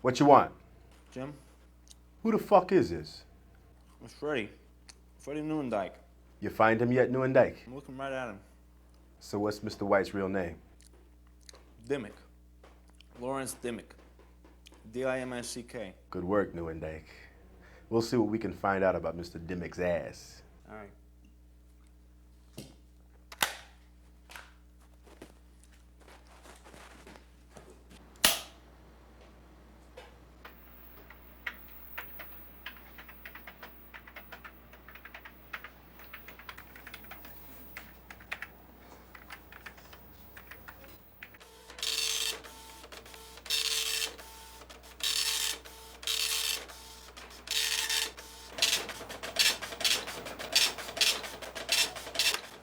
What you want? Jim, Who the fuck is this? it's Freddie. Freddie Newendike. You find him yet, Newendike? I'm looking right at him. So what's Mr. White's real name? Dimmick. Lawrence Dimmick. D-I-M-S-C-K. Good work, Newendike. We'll see what we can find out about Mr. Dimmick's ass. All right.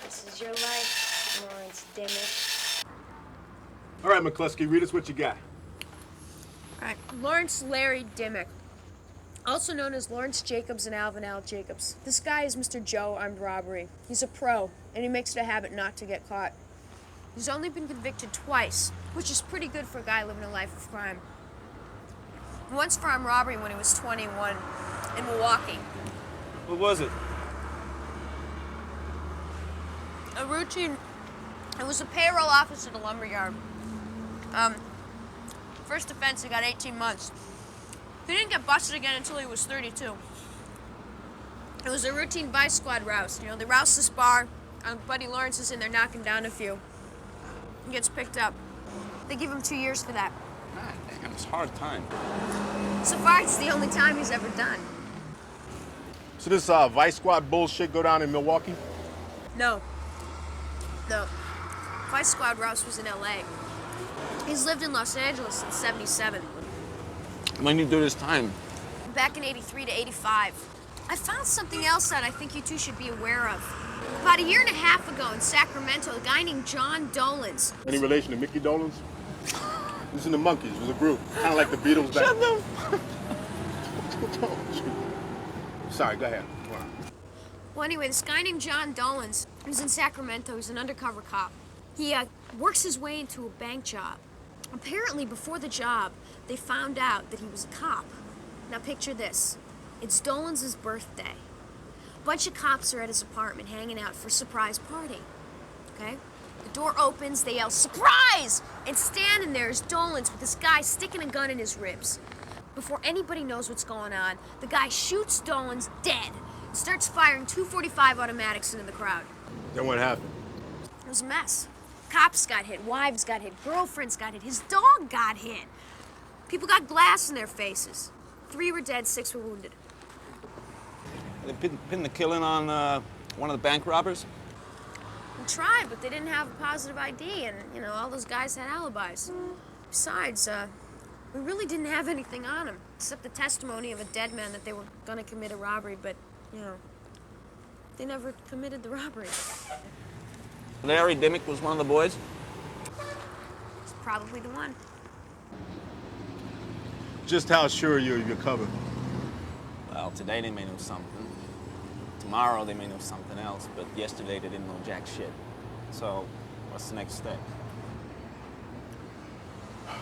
This is your life, Lawrence Dimmick. All right, McCluskey, read us what you got. All right, Lawrence Larry Dimmick, also known as Lawrence Jacobs and Alvin L. Jacobs. This guy is Mr. Joe Armed Robbery. He's a pro, and he makes it a habit not to get caught. He's only been convicted twice, which is pretty good for a guy living a life of crime. Once for armed robbery when he was 21 in Milwaukee. What was it? A routine. It was a payroll office at a lumberyard. First offense, he got 18 months. He didn't get busted again until he was 32. It was a routine vice squad rouse. You know, they rouse this bar, and Buddy Lawrence is in there knocking down a few. He gets picked up. They give him 2 years for that. God damn, it's a hard time. So far, it's the only time he's ever done. So this Vice Squad bullshit go down in Milwaukee? No. The vice squad rouse was in L.A. He's lived in Los Angeles since '77. When you do this time? Back in '83 to '85. I found something else that I think you two should be aware of. About a year and a half ago in Sacramento, a guy named John Dolans. Any relation to Mickey Dolenz? This is the Monkees. It was a group. Kind of like the Beatles back. Shut them! Sorry, go ahead. Go on. Well, anyway, this guy named John Dolans, he's in Sacramento. He's an undercover cop. He works his way into a bank job. Apparently, before the job, they found out that he was a cop. Now, picture this. It's Dolans' birthday. A bunch of cops are at his apartment hanging out for a surprise party. Okay? The door opens, they yell, "Surprise!" And standing there is Dolans with this guy sticking a gun in his ribs. Before anybody knows what's going on, the guy shoots Dolans dead and starts firing .245 automatics into the crowd. Then what happened? It was a mess. Cops got hit, wives got hit, girlfriends got hit, his dog got hit. People got glass in their faces. 3 were dead, 6 were wounded. They pinned the killing on one of the bank robbers? We tried, but they didn't have a positive ID, and, you know, all those guys had alibis. Besides, we really didn't have anything on them, except the testimony of a dead man that they were gonna commit a robbery, but, you know, they never committed the robbery. Larry Dimmick was one of the boys? It's probably the one. Just how sure are you of your cover? Well, today they may know something. Tomorrow they may know something else, but yesterday they didn't know jack shit. So, what's the next step?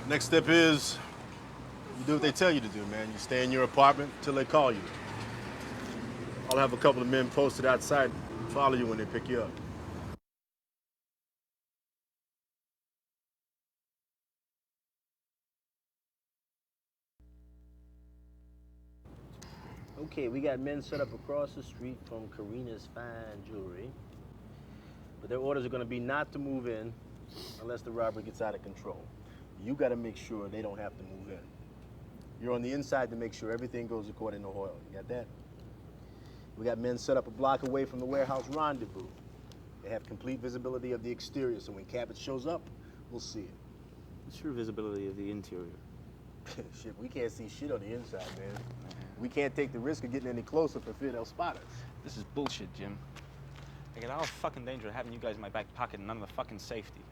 Next step is you do what they tell you to do, man. You stay in your apartment till they call you. I'll have a couple of men posted outside, follow you when they pick you up. Okay, we got men set up across the street from Karina's Fine Jewelry. But their orders are gonna be not to move in unless the robbery gets out of control. You gotta make sure they don't have to move in. You're on the inside to make sure everything goes according to oil. You got that? We got men set up a block away from the warehouse rendezvous. They have complete visibility of the exterior, so when Cabot shows up, we'll see it. What's your visibility of the interior? Shit, we can't see shit on the inside, man. We can't take the risk of getting any closer for fear they'll spot us. This is bullshit, Jim. I get all the fucking danger of having you guys in my back pocket and none of the fucking safety.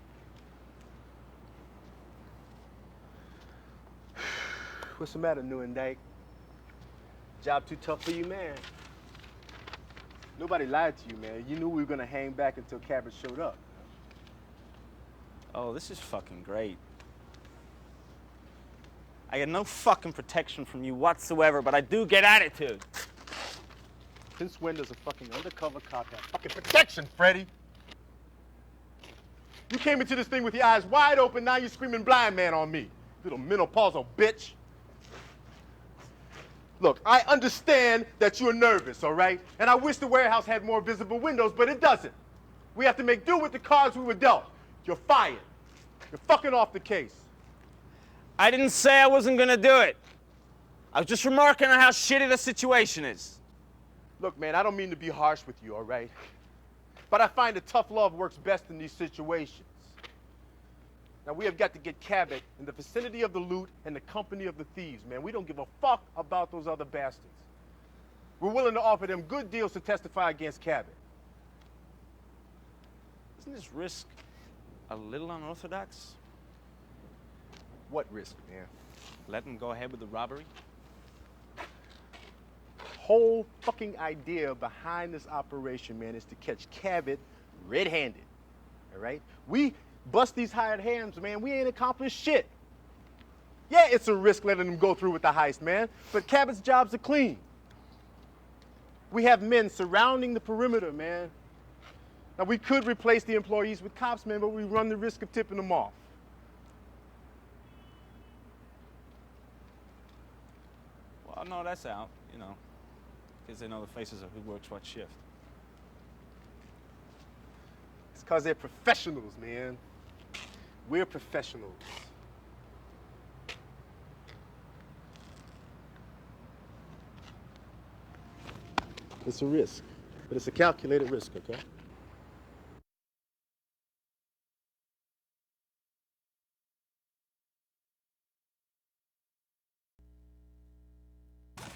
What's the matter, Newendike? Job too tough for you, man? Nobody lied to you, man. You knew we were gonna hang back until Cabot showed up. Oh, this is fucking great. I get no fucking protection from you whatsoever, but I do get attitude. Since when does a fucking undercover cop have fucking protection, Freddie? You came into this thing with your eyes wide open, now you're screaming blind man on me. Little menopausal bitch. Look, I understand that you're nervous, all right? And I wish the warehouse had more visible windows, but it doesn't. We have to make do with the cards we were dealt. You're fired. You're fucking off the case. I didn't say I wasn't gonna do it. I was just remarking on how shitty the situation is. Look, man, I don't mean to be harsh with you, all right? But I find that tough love works best in these situations. Now, we have got to get Cabot in the vicinity of the loot and the company of the thieves, man. We don't give a fuck about those other bastards. We're willing to offer them good deals to testify against Cabot. Isn't this risk a little unorthodox? What risk, man? Let them go ahead with the robbery? Whole fucking idea behind this operation, man, is to catch Cabot red-handed, all right? We bust these hired hands, man. We ain't accomplished shit. Yeah, it's a risk letting them go through with the heist, man, but Cabot's jobs are clean. We have men surrounding the perimeter, man. Now, we could replace the employees with cops, man, but we run the risk of tipping them off. Well, no, that's out, you know, because they know the faces of who works what shift. It's because they're professionals, man. We're professionals. It's a risk, but it's a calculated risk, okay?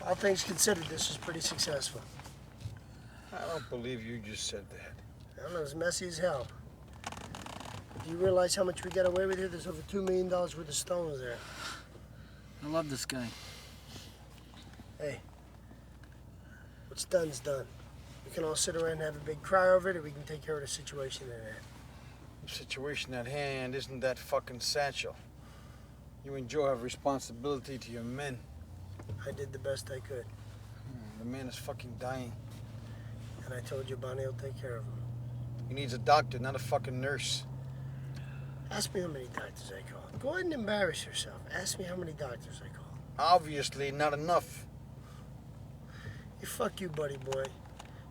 All things considered, this is pretty successful. I don't believe you just said that. I don't know, it's messy as hell. Do you realize how much we got away with here? There's over $2 million worth of stones there. I love this guy. Hey, what's done's done. We can all sit around and have a big cry over it, or we can take care of the situation in there. The situation at hand isn't that fucking essential. You and Joe have responsibility to your men. I did the best I could. The man is fucking dying. And I told you Bonnie will take care of him. He needs a doctor, not a fucking nurse. Ask me how many doctors I called. Go ahead and embarrass yourself. Ask me how many doctors I called. Obviously not enough. Hey, fuck you, buddy boy.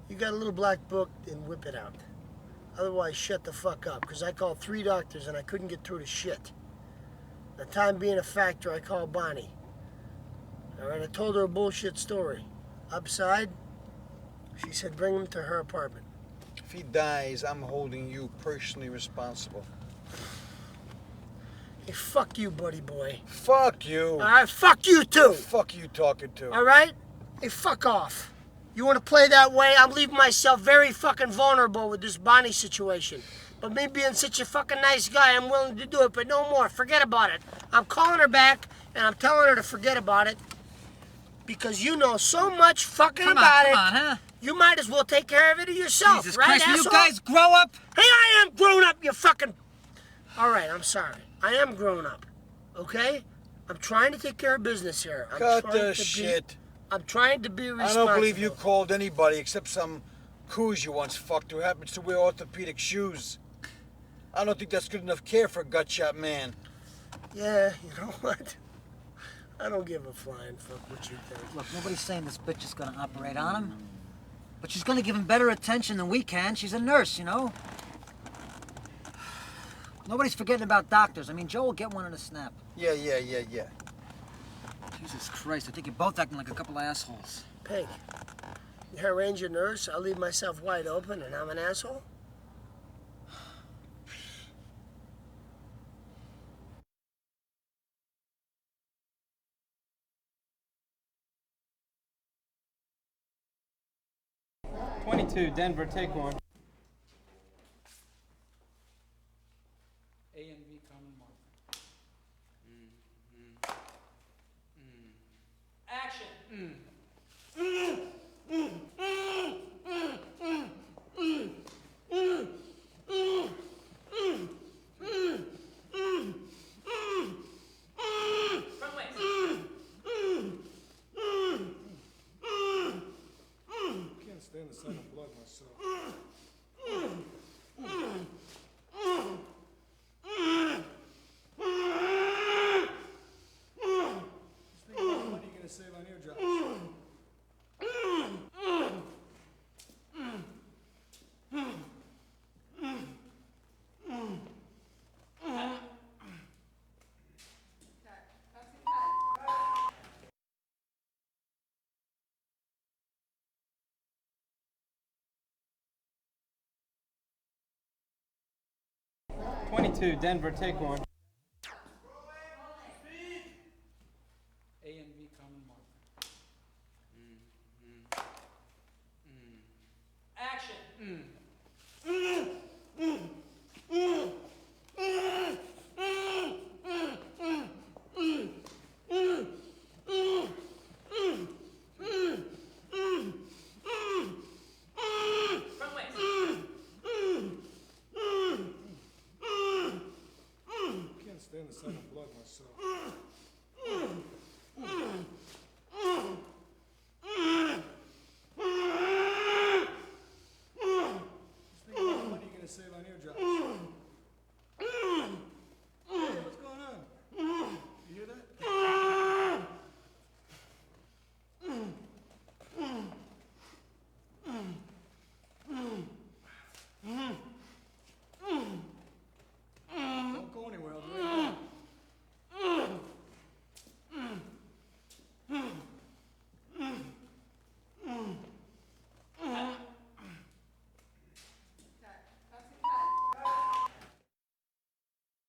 You got a little black book, then whip it out. Otherwise, shut the fuck up, because I called 3 doctors and I couldn't get through to shit. The time being a factor, I called Bonnie. All right, I told her a bullshit story. Upside, she said bring him to her apartment. If he dies, I'm holding you personally responsible. Hey, fuck you, buddy boy. Fuck you. All right, fuck you too. Who the fuck you talking to? All right? Hey, fuck off. You want to play that way? I'm leaving myself very fucking vulnerable with this Bonnie situation. But me being such a fucking nice guy, I'm willing to do it, but no more. Forget about it. I'm calling her back, and I'm telling her to forget about it. Because you know so much fucking about it. Come on, huh? You might as well take care of it yourself, Jesus right, Christ, will you asshole? guys grow up? Hey, I am grown up, you fucking... All right, I'm sorry. I am grown up, okay? I'm trying to take care of business here. Cut the shit. I'm trying to be I responsible. don't believe you called anybody except some coos you once fucked who happens to wear orthopedic shoes. I don't think that's good enough care for a gutshot man. Yeah, you know what? I don't give a flying fuck what you think. Look, nobody's saying this bitch is gonna operate on him. But she's gonna give him better attention than we can. She's a nurse, you know? Nobody's forgetting about doctors. I mean, Joe will get one in a snap. Yeah. Jesus Christ, I think you're both acting like a couple of assholes. Pink, you're a ranger nurse, I'll leave myself wide open and I'm an asshole? Denver, take one. A and B common marker. Action. Front legs. 22, Denver, take one. A and B common marker. Action! Can't stand the sight of blood myself. Just think about what are you gonna save on your job?